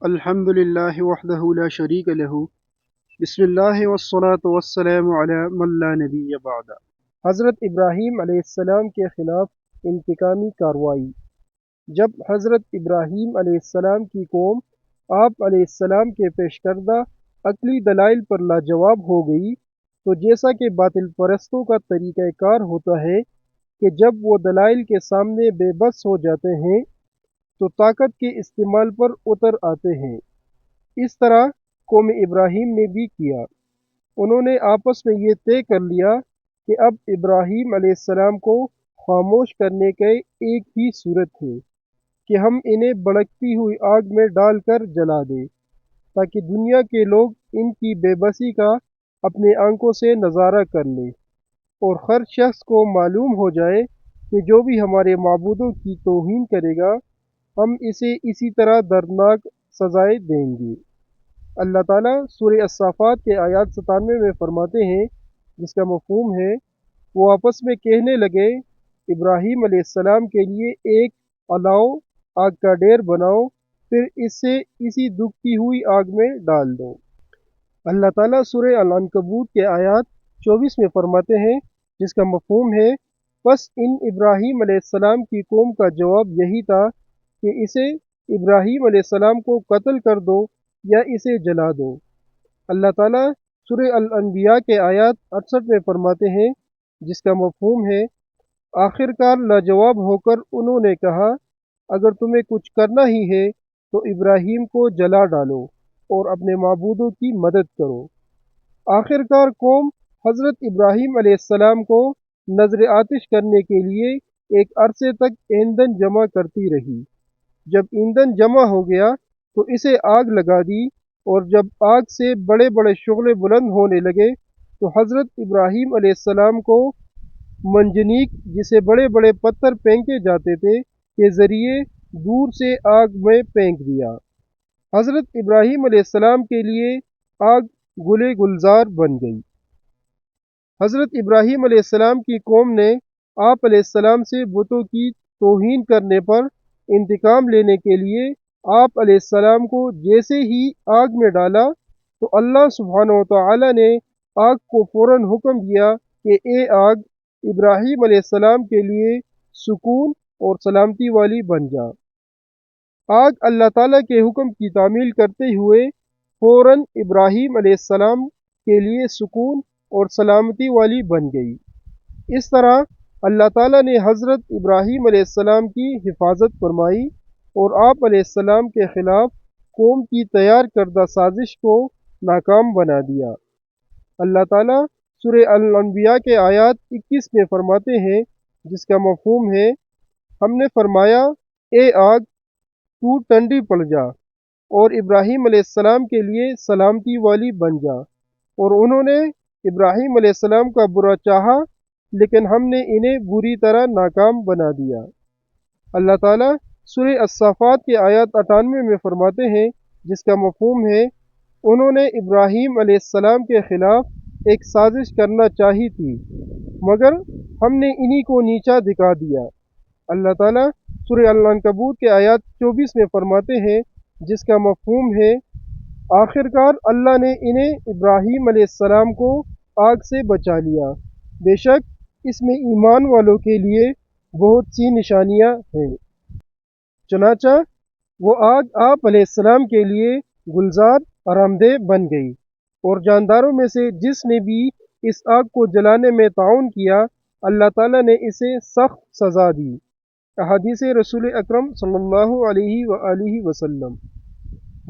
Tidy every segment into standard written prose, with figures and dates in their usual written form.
الحمد للہ وحدہ لا شریک لہ بسم اللہ والصلاة والسلام علی من لا نبی بعد۔ حضرت ابراہیم علیہ السلام کے خلاف انتقامی کارروائی۔ جب حضرت ابراہیم علیہ السلام کی قوم آپ علیہ السلام کے پیش کردہ عقلی دلائل پر لاجواب ہو گئی تو جیسا کہ باطل پرستوں کا طریقہ کار ہوتا ہے کہ جب وہ دلائل کے سامنے بے بس ہو جاتے ہیں تو طاقت کے استعمال پر اتر آتے ہیں، اس طرح قوم ابراہیم نے بھی کیا۔ انہوں نے آپس میں یہ طے کر لیا کہ اب ابراہیم علیہ السلام کو خاموش کرنے کی ایک ہی صورت ہے کہ ہم انہیں بھڑکتی ہوئی آگ میں ڈال کر جلا دیں تاکہ دنیا کے لوگ ان کی بے بسی کا اپنے آنکھوں سے نظارہ کر لیں، اور ہر شخص کو معلوم ہو جائے کہ جو بھی ہمارے معبودوں کی توہین کرے گا ہم اسے اسی طرح دردناک سزائیں دیں گے۔ اللہ تعالیٰ سورہ الصافات کے آیات 97 میں فرماتے ہیں، جس کا مفہوم ہے وہ آپس میں کہنے لگے ابراہیم علیہ السلام کے لیے ایک الاؤ آگ کا ڈھیر بناؤ، پھر اسے اسی دکھتی ہوئی آگ میں ڈال دو۔ اللہ تعالیٰ سورہ العنکبوت کے آیات 24 میں فرماتے ہیں، جس کا مفہوم ہے بس ان ابراہیم علیہ السلام کی قوم کا جواب یہی تھا کہ اسے ابراہیم علیہ السلام کو قتل کر دو یا اسے جلا دو۔ اللہ تعالیٰ سورہ الانبیاء کے آیات 68 میں فرماتے ہیں، جس کا مفہوم ہے آخر کار لاجواب ہو کر انہوں نے کہا اگر تمہیں کچھ کرنا ہی ہے تو ابراہیم کو جلا ڈالو اور اپنے معبودوں کی مدد کرو۔ آخر کار قوم حضرت ابراہیم علیہ السلام کو نظر آتش کرنے کے لیے ایک عرصے تک ایندھن جمع کرتی رہی۔ جب ایندھن جمع ہو گیا تو اسے آگ لگا دی، اور جب آگ سے بڑے بڑے شعلے بلند ہونے لگے تو حضرت ابراہیم علیہ السلام کو منجنیق، جسے بڑے بڑے پتھر پھینکے جاتے تھے، کے ذریعے دور سے آگ میں پھینک دیا۔ حضرت ابراہیم علیہ السلام کے لیے آگ گلے گلزار بن گئی۔ حضرت ابراہیم علیہ السلام کی قوم نے آپ علیہ السلام سے بتوں کی توہین کرنے پر انتقام لینے کے لیے آپ علیہ السلام کو جیسے ہی آگ میں ڈالا تو اللہ سبحانہ و تعالی نے آگ کو فوراً حکم دیا کہ اے آگ ابراہیم علیہ السلام کے لیے سکون اور سلامتی والی بن جا۔ آگ اللہ تعالیٰ کے حکم کی تعمیل کرتے ہوئے فوراً ابراہیم علیہ السلام کے لیے سکون اور سلامتی والی بن گئی۔ اس طرح اللہ تعالیٰ نے حضرت ابراہیم علیہ السلام کی حفاظت فرمائی اور آپ علیہ السلام کے خلاف قوم کی تیار کردہ سازش کو ناکام بنا دیا۔ اللہ تعالیٰ سورہ الانبیاء کے آیات 21 میں فرماتے ہیں، جس کا مفہوم ہے ہم نے فرمایا اے آگ تو ٹھنڈی پڑ جا اور ابراہیم علیہ السلام کے لیے سلامتی والی بن جا، اور انہوں نے ابراہیم علیہ السلام کا برا چاہا لیکن ہم نے انہیں بری طرح ناکام بنا دیا۔ اللہ تعالیٰ سورہ الصافات کے آیات 98 میں فرماتے ہیں، جس کا مفہوم ہے انہوں نے ابراہیم علیہ السلام کے خلاف ایک سازش کرنا چاہی تھی مگر ہم نے انہی کو نیچا دکھا دیا۔ اللہ تعالیٰ سورہ العنکبوت کے آیات 24 میں فرماتے ہیں، جس کا مفہوم ہے آخر کار اللہ نے انہیں ابراہیم علیہ السلام کو آگ سے بچا لیا، بے شک اس میں ایمان والوں کے لیے بہت سی نشانیاں ہیں۔ چنانچہ وہ آگ آپ علیہ السلام کے لیے گلزار آرام دہ بن گئی، اور جانداروں میں سے جس نے بھی اس آگ کو جلانے میں تعاون کیا اللہ تعالیٰ نے اسے سخت سزا دی۔ احادیث رسول اکرم صلی اللہ علیہ وآلہ وسلم۔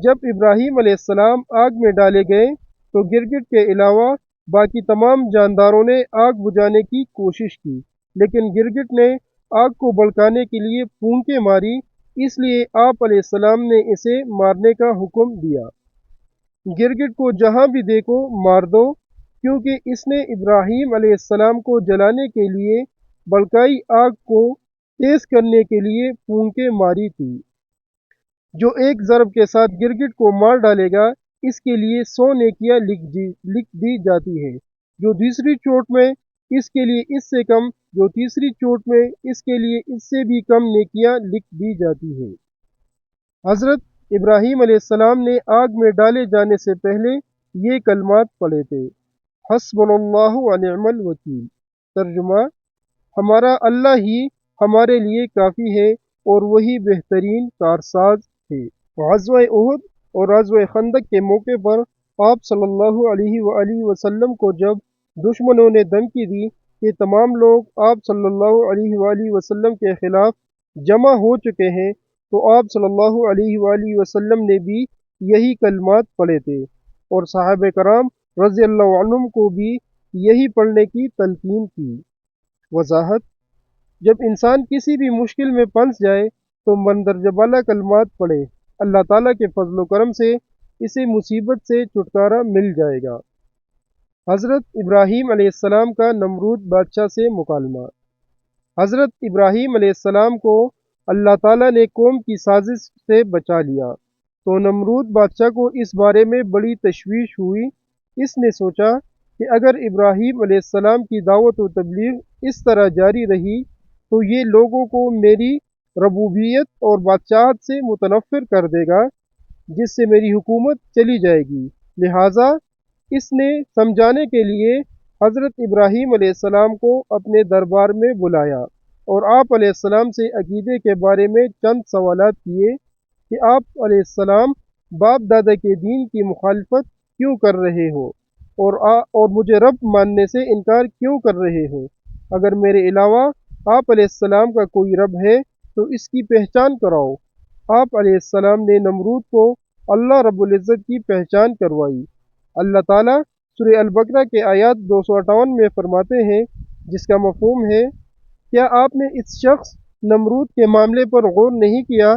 جب ابراہیم علیہ السلام آگ میں ڈالے گئے تو گرگٹ کے علاوہ باقی تمام جانداروں نے آگ بجھانے کی کوشش کی، لیکن گرگٹ نے آگ کو بھڑکانے کے لیے پھونکیں ماری، اس لیے آپ علیہ السلام نے اسے مارنے کا حکم دیا۔ گرگٹ کو جہاں بھی دیکھو مار دو، کیونکہ اس نے ابراہیم علیہ السلام کو جلانے کے لیے بھڑکائی آگ کو تیز کرنے کے لیے پھونکیں ماری تھی۔ جو ایک ضرب کے ساتھ گرگٹ کو مار ڈالے گا اس کے لیے 100 نیکیاں لکھ دی جاتی ہے، جو دوسری چوٹ میں اس کے لیے اس سے کم، جو تیسری چوٹ میں اس کے لیے اس سے بھی کم نیکیاں لکھ دی جاتی ہے۔ حضرت ابراہیم علیہ السلام نے آگ میں ڈالے جانے سے پہلے یہ کلمات پڑھے تھے: حسبنا اللہ و نعم الوکیل۔ ترجمہ: ہمارا اللہ ہی ہمارے لیے کافی ہے اور وہی بہترین کارساز ہے۔ غزوہ احد اور غزوہ خندق کے موقع پر آپ صلی اللہ علیہ وآلہ وسلم کو جب دشمنوں نے دھمکی دی کہ تمام لوگ آپ صلی اللہ علیہ وآلہ وسلم کے خلاف جمع ہو چکے ہیں، تو آپ صلی اللہ علیہ وآلہ وسلم نے بھی یہی کلمات پڑھے تھے اور صحابہ کرام رضی اللہ عنہم کو بھی یہی پڑھنے کی تلقین کی۔ وضاحت: جب انسان کسی بھی مشکل میں پھنس جائے تو مندرجہ بالا کلمات پڑھے، اللہ تعالیٰ کے فضل و کرم سے اسے مصیبت سے چھٹکارا مل جائے گا۔ حضرت ابراہیم علیہ السلام کا نمرود بادشاہ سے مکالمہ۔ حضرت ابراہیم علیہ السلام کو اللہ تعالیٰ نے قوم کی سازش سے بچا لیا، تو نمرود بادشاہ کو اس بارے میں بڑی تشویش ہوئی۔ اس نے سوچا کہ اگر ابراہیم علیہ السلام کی دعوت و تبلیغ اس طرح جاری رہی تو یہ لوگوں کو میری ربوبیت اور بادشاہت سے متنفر کر دے گا، جس سے میری حکومت چلی جائے گی۔ لہٰذا اس نے سمجھانے کے لیے حضرت ابراہیم علیہ السلام کو اپنے دربار میں بلایا اور آپ علیہ السلام سے عقیدے کے بارے میں چند سوالات کیے کہ آپ علیہ السلام باپ دادا کے دین کی مخالفت کیوں کر رہے ہو اور مجھے رب ماننے سے انکار کیوں کر رہے ہو؟ اگر میرے علاوہ آپ علیہ السلام کا کوئی رب ہے تو اس کی پہچان کراؤ۔ آپ علیہ السلام نے نمرود کو اللہ رب العزت کی پہچان کروائی۔ اللہ تعالیٰ سورہ البقرہ کے آیات 258 میں فرماتے ہیں، جس کا مفہوم ہے: کیا آپ نے اس شخص نمرود کے معاملے پر غور نہیں کیا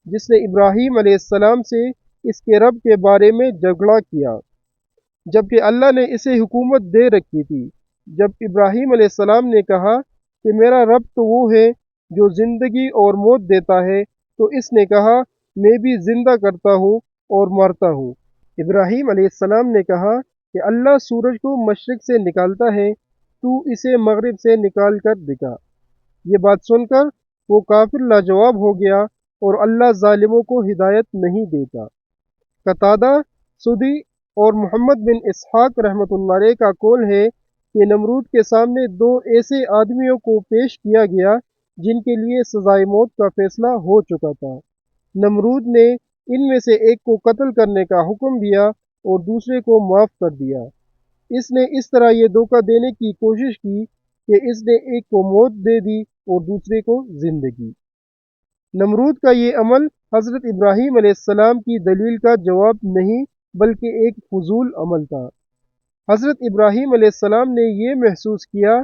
جس نے ابراہیم علیہ السلام سے اس کے رب کے بارے میں جھگڑا کیا، جبکہ اللہ نے اسے حکومت دے رکھی تھی؟ جب ابراہیم علیہ السلام نے کہا کہ میرا رب تو وہ ہے جو زندگی اور موت دیتا ہے، تو اس نے کہا میں بھی زندہ کرتا ہوں اور مرتا ہوں۔ ابراہیم علیہ السلام نے کہا کہ اللہ سورج کو مشرق سے نکالتا ہے، تو اسے مغرب سے نکال کر دکھا۔ یہ بات سن کر وہ کافر لاجواب ہو گیا اور اللہ ظالموں کو ہدایت نہیں دیتا۔ قتادہ، سدی اور محمد بن اسحاق رحمۃ اللہ علیہ کا قول ہے کہ نمرود کے سامنے دو ایسے آدمیوں کو پیش کیا گیا جن کے لیے سزائے موت کا فیصلہ ہو چکا تھا۔ نمرود نے ان میں سے ایک کو قتل کرنے کا حکم دیا اور دوسرے کو معاف کر دیا۔ اس نے اس طرح یہ دھوکہ دینے کی کوشش کی کہ اس نے ایک کو موت دے دی اور دوسرے کو زندگی۔ نمرود کا یہ عمل حضرت ابراہیم علیہ السلام کی دلیل کا جواب نہیں بلکہ ایک فضول عمل تھا۔ حضرت ابراہیم علیہ السلام نے یہ محسوس کیا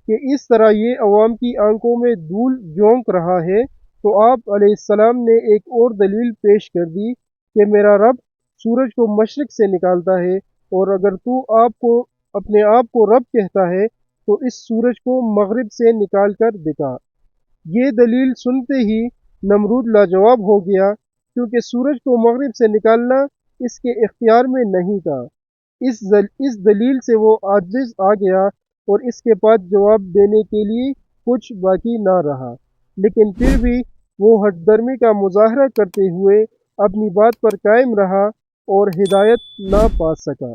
کہ اس طرح یہ عوام کی آنکھوں میں دھول جھونک رہا ہے، تو آپ علیہ السلام نے ایک اور دلیل پیش کر دی کہ میرا رب سورج کو مشرق سے نکالتا ہے، اور اگر تو اپنے آپ کو رب کہتا ہے تو اس سورج کو مغرب سے نکال کر دکھا۔ یہ دلیل سنتے ہی نمرود لاجواب ہو گیا، کیونکہ سورج کو مغرب سے نکالنا اس کے اختیار میں نہیں تھا۔ اس دلیل سے وہ عاجز آ گیا اور اس کے پاس جواب دینے کے لیے کچھ باقی نہ رہا، لیکن پھر بھی وہ ہٹ درمی کا مظاہرہ کرتے ہوئے اپنی بات پر قائم رہا اور ہدایت نہ پا سکا۔